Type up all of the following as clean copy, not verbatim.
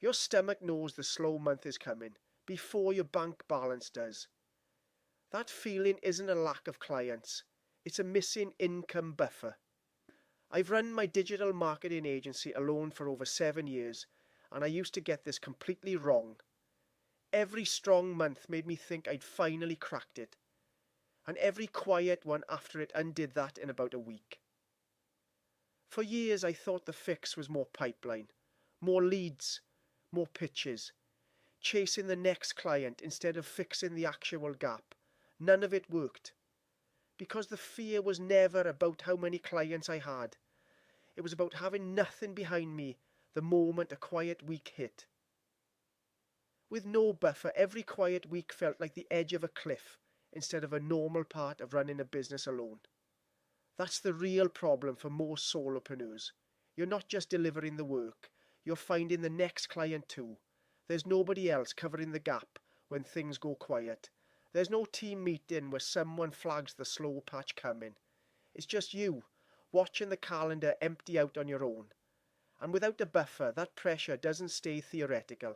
Your stomach knows the slow month is coming before your bank balance does. That feeling isn't a lack of clients, it's a missing income buffer. I've run my digital marketing agency alone for over 7 years, and I used to get this completely wrong. Every strong month made me think I'd finally cracked it, and every quiet one after it undid that in about a week. For years I thought the fix was more pipeline, more leads, more pitches, chasing the next client instead of fixing the actual gap. None of it worked, because the fear was never about how many clients I had. It was about having nothing behind me the moment a quiet week hit. With no buffer, every quiet week felt like the edge of a cliff instead of a normal part of running a business alone. That's the real problem for most solopreneurs. You're not just delivering the work, you're finding the next client too. There's nobody else covering the gap when things go quiet. There's no team meeting where someone flags the slow patch coming. It's just you, watching the calendar empty out on your own. And without a buffer, that pressure doesn't stay theoretical.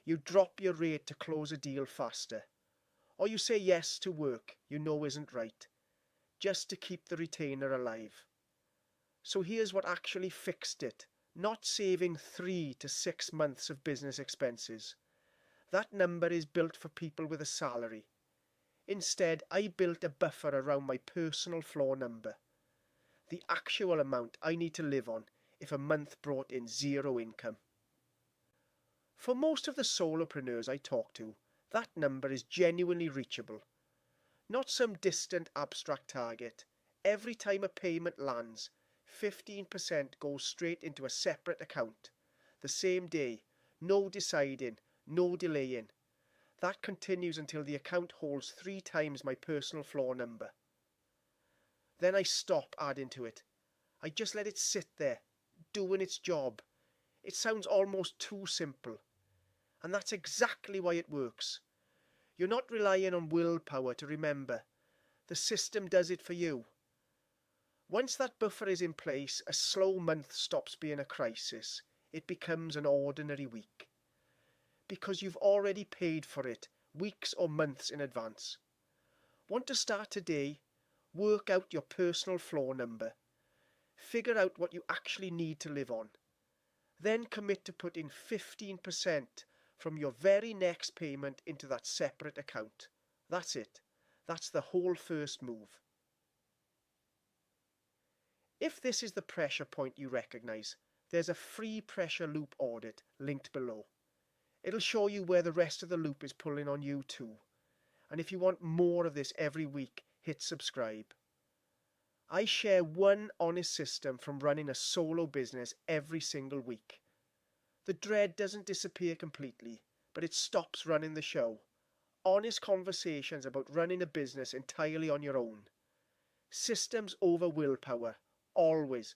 You drop your rate to close a deal faster. Or you say yes to work you know isn't right, just to keep the retainer alive. So here's what actually fixed it. Not saving 3 to 6 months of business expenses. That number is built for people with a salary. Instead, I built a buffer around my personal floor number. The actual amount I need to live on if a month brought in 0 income. For most of the solopreneurs I talk to, that number is genuinely reachable. Not some distant abstract target. Every time a payment lands, 15% goes straight into a separate account. The same day, no deciding, no delaying. That continues until the account holds 3 times my personal floor number. Then I stop adding to it. I just let it sit there, doing its job. It sounds almost too simple. And that's exactly why it works. You're not relying on willpower to remember. The system does it for you. Once that buffer is in place, a slow month stops being a crisis. It becomes an ordinary week. Because you've already paid for it weeks or months in advance. Want to start today? Work out your personal floor number. Figure out what you actually need to live on. Then commit to putting 15% from your very next payment into that separate account. That's it. That's the whole first move. If this is the pressure point you recognize, there's a free pressure loop audit linked below. It'll show you where the rest of the loop is pulling on you too. And if you want more of this every week, hit subscribe. I share one honest system from running a solo business every single week. The dread doesn't disappear completely, but it stops running the show. Honest conversations about running a business entirely on your own. Systems over willpower, always,